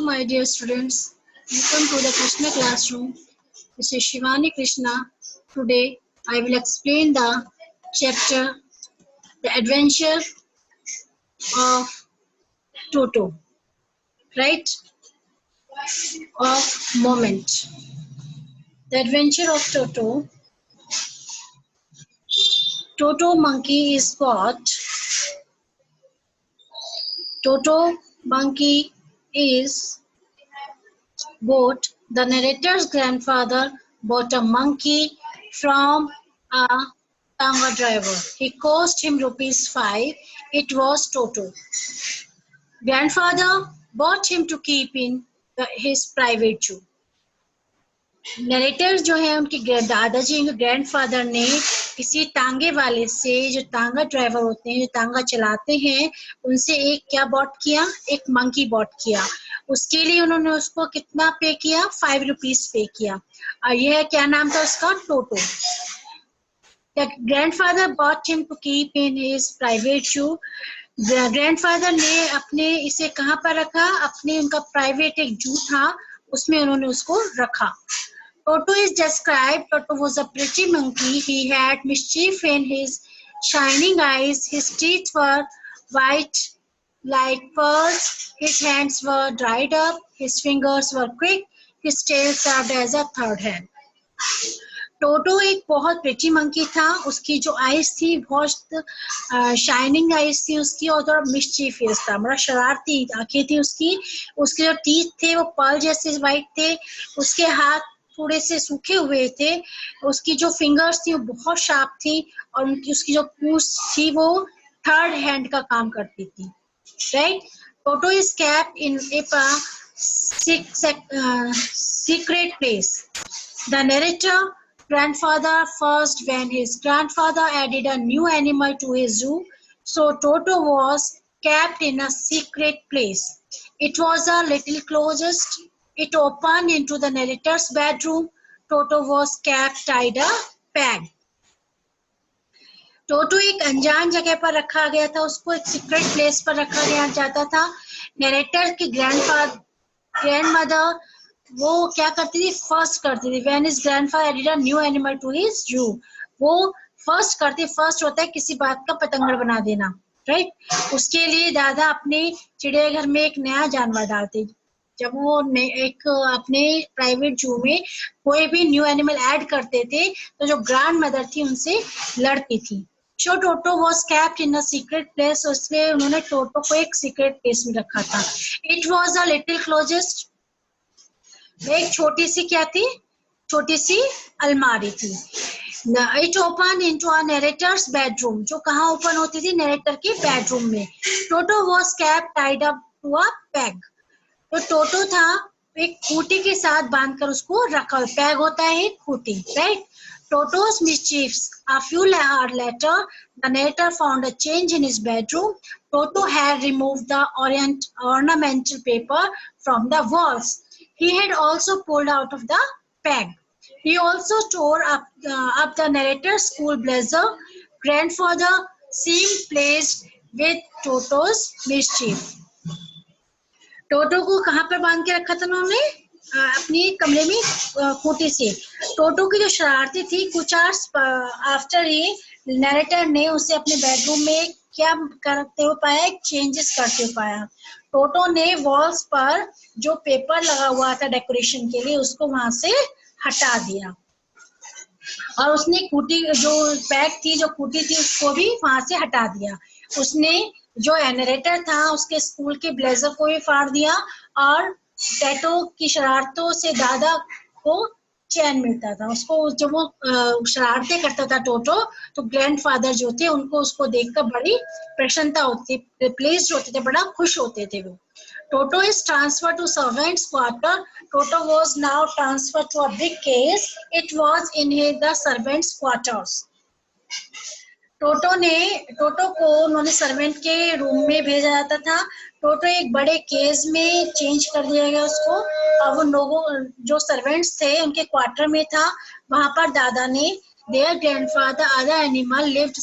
my dear students. Welcome to the Krishna classroom. This is Shivani Krishna. Today I will explain the chapter The Adventure of Toto. Right? Of Moment. The Adventure of Toto. Toto monkey is caught. Toto monkey is bought. The narrator's grandfather bought a monkey from a tanga driver. He cost him ₹5. It was Toto. Grandfather bought him to keep in his private zoo. Narrator जो है उनके दादाजी उनके grandfather ने किसी तांगे वाले से, जो तांगा ड्राइवर होते हैं, जो तांगा चलाते हैं, उनसे एक क्या बॉट किया, एक मंकी बॉट किया. उसके लिए उन्होंने उसको कितना पे किया, ₹5 पे किया. और यह क्या नाम था उसका, टोटो. The grandfather bought him to keep in his private zoo. Grandfather ने अपने इसे कहाँ पर रखा, अपने उनका प्राइवेट एक जू था उसमें उन्होंने उसको रखा. Toto is described. Toto was a pretty monkey. He had mischief in his shining eyes. His teeth were white like pearls. His hands were dried up. His fingers were quick. His tail served as a third hand. टोटो एक बहुत pretty monkey था. उसकी जो eyes थी बहुत shining eyes थी उसकी, और थोड़ा मिस्चीफियस था, बड़ा शरारती आंखें थी उसकी. उसके जो टीथ थे वो पर्ल जैसे वाइट थे. उसके हाथ थोड़े से सूखे हुए थे. उसकी जो फिंगर्स थी वो बहुत शार्प थी, और उनकी उसकी जो पूंछ थी वो थर्ड हैंड का काम करती थी. Right. Toto is kept in a secret place. The narrator grandfather first when his grandfather added a new animal to his zoo, so Toto was kept in a secret place. It was a little closest. It opened into the narrator's bedroom. Toto was kept tied a peg. टोटो एक अनजान जगह पर रखा गया था. उसको एक secret place पर रखा गया जाता था. नरेटर की ग्रैंडमदर वो क्या करती थी, फर्स्ट करती थी. When his grandfather added a new animal to his zoo, वो फर्स्ट करती. फर्स्ट होता है किसी बात का पतंगड़ बना देना. राइट. उसके लिए दादा अपने चिड़ियाघर में एक नया जानवर डालते. जब वो एक अपने प्राइवेट जू में कोई भी न्यू एनिमल ऐड करते थे तो जो ग्रैंड मदर थी उनसे लड़ती थी. So Toto was kept in a secret place. इसलिए उन्होंने टोटो को एक सीक्रेट प्लेस में रखा था. It was a little closest. एक छोटी सी क्या थी, छोटी सी अलमारी थी. It opened into a narrator's bedroom. जो कहाँ ओपन होती थी, नरेटर के बेडरूम में. Toto was kept tied up to a peg. तो टोटो था एक खूंटी के साथ बांधकर उसको रखा. पैग होता है Khunti. Right. Toto's mischiefs. A few hours later, the narrator found a change in his bedroom. Toto had removed the ornamental paper from the walls. He had also pulled out of the peg. He also tore up the narrator's school blazer. Grandfather seemed pleased with Toto's mischief. टोटो को कहाँ पर बांध के रखा था उन्होंने, अपनी कमरे में खूंटी से. टोटो की जो शरारती थी, कुछ आवर्स आफ्टर ही नरेटर ने उसे अपने बेडरूम में क्या करते हुए पाया, चेंजेस करते हुए पाया. टोटो ने वॉल्स पर जो पेपर लगा हुआ था डेकोरेशन के लिए उसको वहां से हटा दिया, और उसने खूंटी जो पैक थी, जो खूंटी थी, उसको भी वहां से हटा दिया. उसने जो नरेटर था उसके स्कूल के ब्लेजर को भी फाड़ दिया, और टैटो की शरारतों से दादा को चैन मिलता था. उसको जब वो शरारतें करता था टोटो, तो ग्रैंडफादर जो थे उनको उसको देखकर बड़ी प्रसन्नता होती, प्लीज्ड होते थे, बड़ा खुश होते थे वो. Toto is transferred to servants' quarter. Toto was now transferred to a big case. It was in the servants' quarters. टोटो को उन्होंने सर्वेंट के रूम में भेजा जाता था. टोटो एक बड़े केस में चेंज कर दिया गया उसको, और वो लोगों जो सर्वेंट्स थे उनके क्वार्टर में था. वहां पर दादा ने their grandfather other animal lived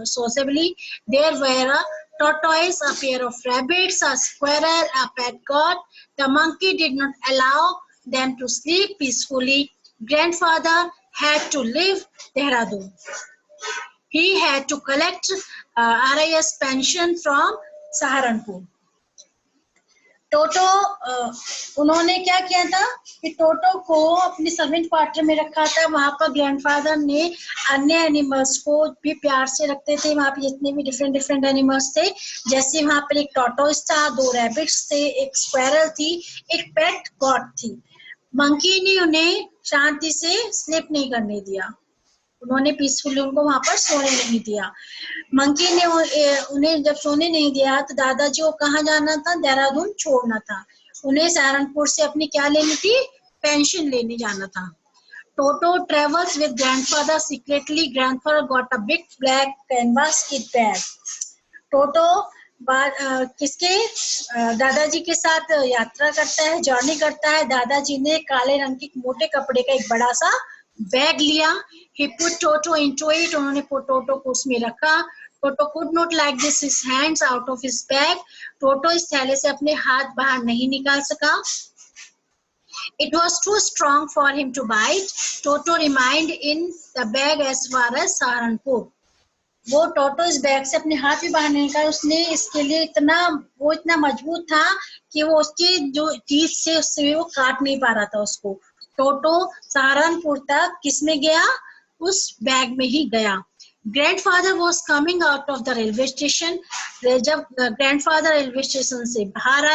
sociably. There were tortoise, a pair of rabbits, a squirrel, a pet goat. The monkey did not allow them to sleep peacefully. Grandfather had to leave Dehradun. He had to collect RIS pension from Saharanpur. टोटो उन्होंने क्या किया था कि टोटो को अपने servant quarter में रखा था। वहां पर ग्रैंडफादर ने अन्य एनिमल्स को भी प्यार से रखते थे। वहां पे जितने भी डिफरेंट एनिमल्स थे, जैसे वहां पर एक टॉर्टोइस था, 2 रैबिट्स थे, एक स्क्वेरल थी, एक पेट गॉट थी। मंकी ने उन्हें शांति से स्लीप नहीं करने दिया, उन्होंने पीसफुली उनको वहां पर सोने नहीं दिया। मंकी ने उन्हें जब सोने नहीं दिया तो दादाजी को कहाँ जाना था? देहरादून छोड़ना था। उन्हें सहारनपुर से अपनी क्या लेनी थी? पेंशन लेने जाना था। Toto travels with grandfather secretly. Grandfather got a big black canvas kit bag. Toto किसके दादाजी के साथ यात्रा करता है, जर्नी करता है। दादाजी ने काले रंग के मोटे कपड़े का एक बड़ा सा बैग लिया। He put Toto into it. उन्होंने टोटो को उसमें रखा। टोटो could not like this his hands out of his bag. टोटो इस थैले से अपने हाथ बाहर नहीं निकाल सका। It was too strong for him to bite. Toto remained in the bag as far as Saharanpur. वो टोटो इस बैग से अपने हाथ भी बाहर नहीं निकाला। उसने इसके लिए इतना मजबूत था कि वो उसकी जो टीथ से उससे वो काट नहीं पा रहा था उसको। टोटो सहारनपुर तक किसमें गया? उस बैग में ही गया। Grandfather was coming out of the railway station. जब ग्रैंडफादर रेलवे स्टेशन से बाहर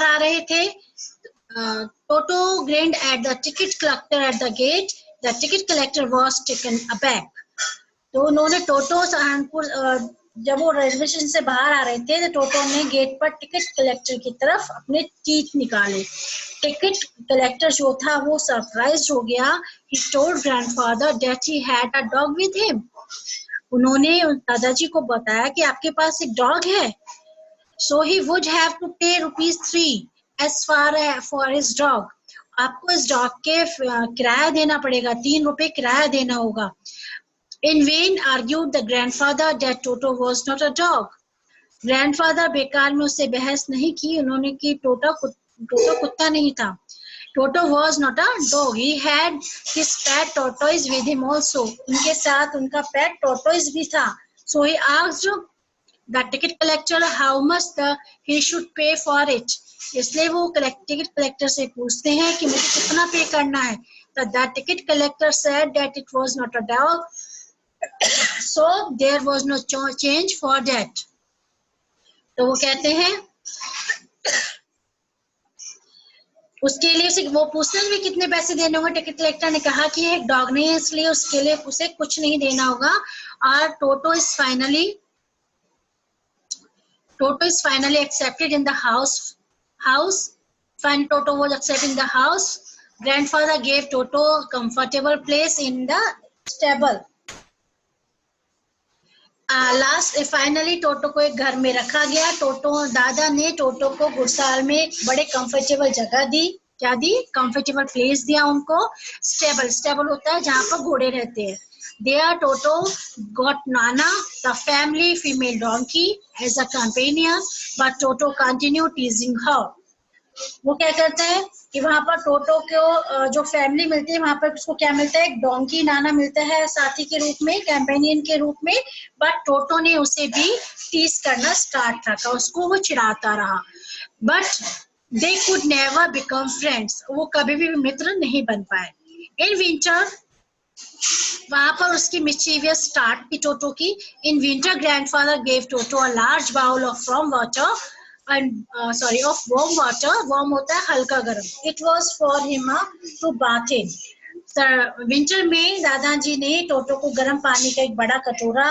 आ रहे थे, Toto grinned at the ticket collector at the gate. The ticket collector was taken aback. तो उन्होंने टोटो सहारनपुर जब वो रेलवे स्टेशन से बाहर आ रहे थे तो टोटो ने गेट पर टिकट कलेक्टर की तरफ अपने टीथ निकाले। टिकट कलेक्टर जो था वो सरप्राइज हो गया। He told grandfather that he had a dog with him. उन्होंने दादाजी को बताया कि आपके पास एक डॉग है। So he would have to pay ₹3 as far for his dog. आपको इस डॉग के किराया देना पड़ेगा, ₹3 किराया देना होगा। In vain argued the grandfather that Toto was not a dog. Grandfather बेकार में उससे बहस नहीं की उन्होंने कि टोटो कुत्ता नहीं था। Toto was not a dog. He had his pet tortoise with him also. उनके साथ उनका pet tortoise भी था। So he asked the ticket collector how much he should pay for it. इसलिए वो टिकट कलेक्टर से पूछते हैं कि मुझे कितना पे करना है। The ticket collector said that it was not a dog. So there was no change for that. तो वो कहते हैं उसके लिए उसे वो पूछते हैं कितने पैसे देने होंगे। टिकट कलेक्टर ने कहा कि एक डॉग नहीं है इसलिए उसके लिए उसे कुछ नहीं देना होगा। और टोटो is finally accepted in the house. When Toto was accepted in the house, grandfather gave Toto a comfortable place in the stable. Finally Toto को एक घर में रखा गया। दादा ने टोटो को घुड़साल में बड़े कंफर्टेबल जगह दी। क्या दी? कंफर्टेबल प्लेस दिया उनको। स्टेबल होता है जहाँ पर घोड़े रहते हैं। There Toto got Nana, the family female donkey, as a companion, but Toto continued teasing her. वो क्या करता है कि वहां पर टोटो को जो फैमिली मिलती है वहां पर उसको क्या मिलता है? एक डोंकी नाना मिलता है साथी के रूप में, कैंपेनियन के रूप में। बट टोटो ने उसे भी टीज करना स्टार्ट रखा, उसको वो चिढ़ाता रहा। But they could never become friends, वो कभी भी मित्र नहीं बन पाए। इन विंटर वहां पर उसकी मिस्चीवियस स्टार्ट की टोटो की। In winter grandfather gave Toto a large bowl of warm water. warm होता है हल्का गर्म। It was for him to bath in. Winter में दादाजी ने टोटो को गर्म पानी का एक बड़ा कटोरा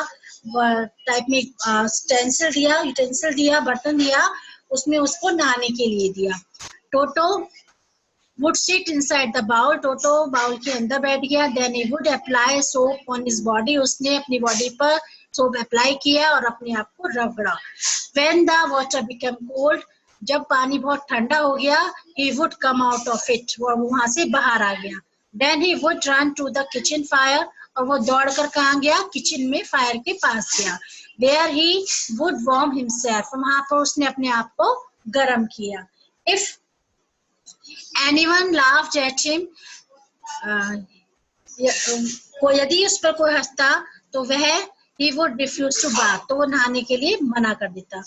टाइप में यूटेंसिल दिया, बर्तन दिया, उसमें उसको नहाने के लिए दिया। Toto would sit inside the bowl. Toto bowl के अंदर बैठ गया। Then he would apply soap on his body. उसने अपनी बॉडी पर सोप अप्लाई किया और अपने आप को रगड़ा। When the water became cold, जब पानी बहुत ठंडा हो गया, he would come out of it. वो वहां से बाहर आ गया। Then he would run to the kitchen fire. और वो दौड़कर कहाँ गया, किचन में फायर के पास गया। There he would warm himself, वहां पर उसने अपने आप को गर्म किया। If anyone laughed at him, यदि उस पर कोई हंसता तो वह he would refuse to bath, तो वो नहाने के लिए मना कर देता।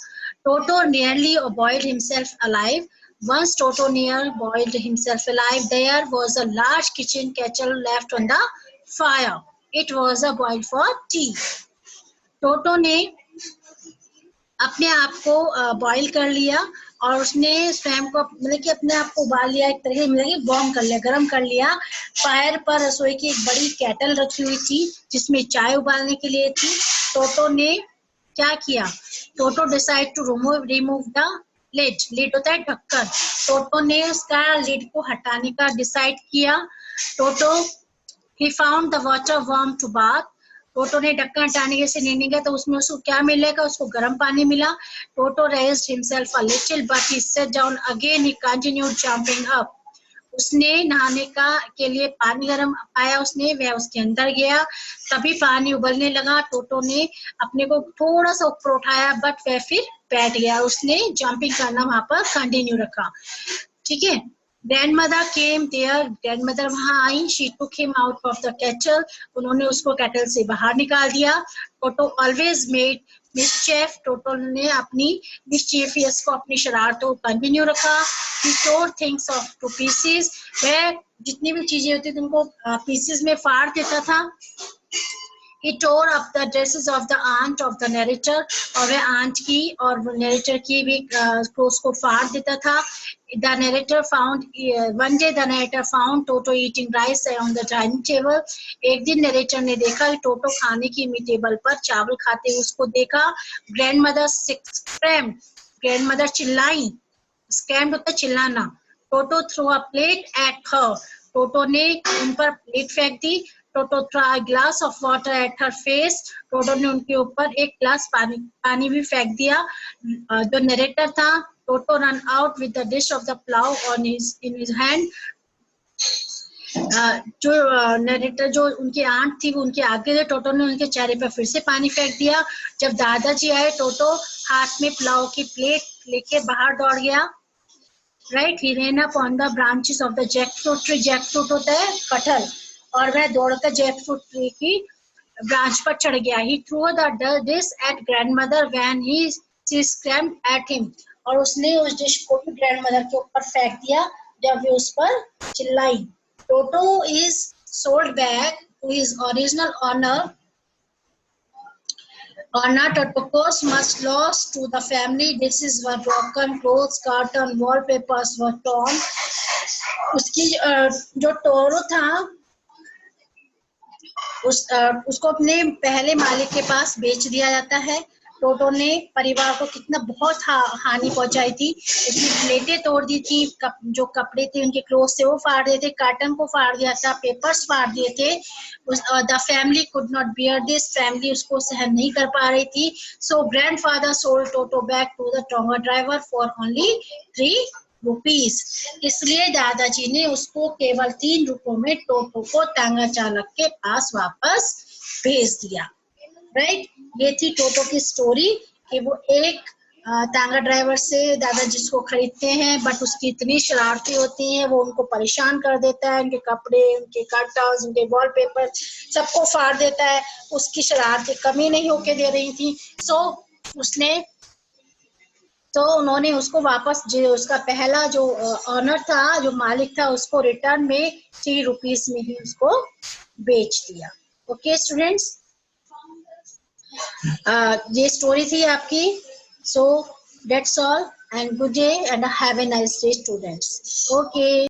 Toto nearly boiled himself alive. Once Toto nearly boiled himself alive. There was a large kitchen kettle left on the fire. It was a boil for tea. Toto ने अपने आप को बॉईल कर लिया और उसने स्वयं को मतलब कि अपने आप को उबाल लिया, एक तरह से मतलब कि वार्म कर लिया, गर्म कर लिया। फायर पर रसोई की एक बड़ी केटल रखी हुई थी जिसमें चाय उबालने के लिए थी। टोटो ने क्या किया, Toto decide to remove the lid, lid होता है ढक्कन। टोटो ने उसका लिड को हटाने का डिसाइड किया। टोटो he found the water warm to bath. टोटो ने ढक्कन हटाने के से नहीं गया तो उसमें उसको क्या मिलेगा, उसको गर्म पानी मिला। टोटो raised himself a little but he sat down again. He continued jumping up. उसने नहाने का के लिए पानी गर्म पाया, उसने वह उसके अंदर गया, तभी पानी उबलने लगा। टोटो ने अपने को थोड़ा सा ऊपर उठाया बट वह फिर बैठ गया, उसने जंपिंग करना वहां पर कंटिन्यू रखा। ठीक है। Grandmother came there. Grandmother वहाँ आई. She took him out of the kettle. उन्होंने उसको केटल से बाहर निकाल दिया। Toto always made mischief. Toto ने अपनी mischievous को, अपनी शरारतों को कंटिन्यू रखा। He tore things off to pieces. वह जितनी भी चीजें होती थी उनको पीसेस में फाड़ देता था। He tore up the dresses of the aunt of the narrator. और वह आंट की और नरेटर की भी क्लोथ्स को फाड़ देता था। The narrator found one day the narrator found Toto eating rice on the dining table. एक दिन नरेटर ने देखा कि टोटो खाने की टेबल पर चावल खाते हुए उसको देखा। Grandmother screamed. Grandmother चिल्लाई, screamed होता है चिल्लाना। Toto threw a plate at her. टोटो ने उन पर प्लेट फेंक दी। Toto throw a glass of water at her face. Toto ने उनके ऊपर एक ग्लास पानी भी फेंक दिया। जो नरेटर था, Toto run out with the dish of the pulao in his hand. जो नरेटर जो उनकी आंट थी वो उनके आगे थे। टोटो ने उनके चेहरे पर फिर से पानी फेंक दिया। जब दादाजी आए, टोटो हाथ में प्लाउ की प्लेट लेके बाहर दौड़ गया। Right, he ran up on the branches of the jackfruit tree. Jackfruit होता है कटहल, और वह दौड़कर जैकफ्रूट ट्री की ब्रांच पर चढ़ गया। He threw the dish at grandmother when she screamed at him. और उसने उस डिश को भी ग्रैंडमदर के ऊपर फेंक दिया जब वे उस पर चिल्लाई। Toto is sold back to his original owner. Toto's much loss to the family. Dishes were broken, clothes, curtain, wallpapers were torn. उसकी जो टोरो था उसको अपने पहले मालिक के पास बेच दिया जाता है। टोटो ने परिवार को कितना बहुत हानि पहुंचाई थी। उसकी प्लेटें तोड़ दी थी, जो कपड़े थे उनके क्लोथ थे वो फाड़ दिए थे, कार्टन को फाड़ दिया था, पेपर्स फाड़ दिए थे। The family could not bear this, family उसको सहन नहीं कर पा रही थी। So grandfather sold Toto back to the tonga driver for only 3 rupees. इसलिए दादाजी ने उसको केवल 3 रुपयों में टोटो को तांगा चालक के पास वापस भेज दिया। राइट, ये थी टोटो की स्टोरी कि वो एक तांगा ड्राइवर से दादाजी इसको खरीदते हैं, बट उसकी इतनी शरारतें होती हैं, वो उनको परेशान कर देता है, उनके कपड़े, उनके कर्टन्स, उनके वॉलपेपर सबको फाड़ देता है। उसकी शरारतें कमी नहीं होके दे रही थी। उन्होंने उसको वापस, जो उसका पहला जो ऑनर था, जो मालिक था, उसको रिटर्न में 3 रुपीज में ही उसको बेच दिया। ओके स्टूडेंट्स, ये स्टोरी थी आपकी। So that's all and good day and have a nice day students. Okay.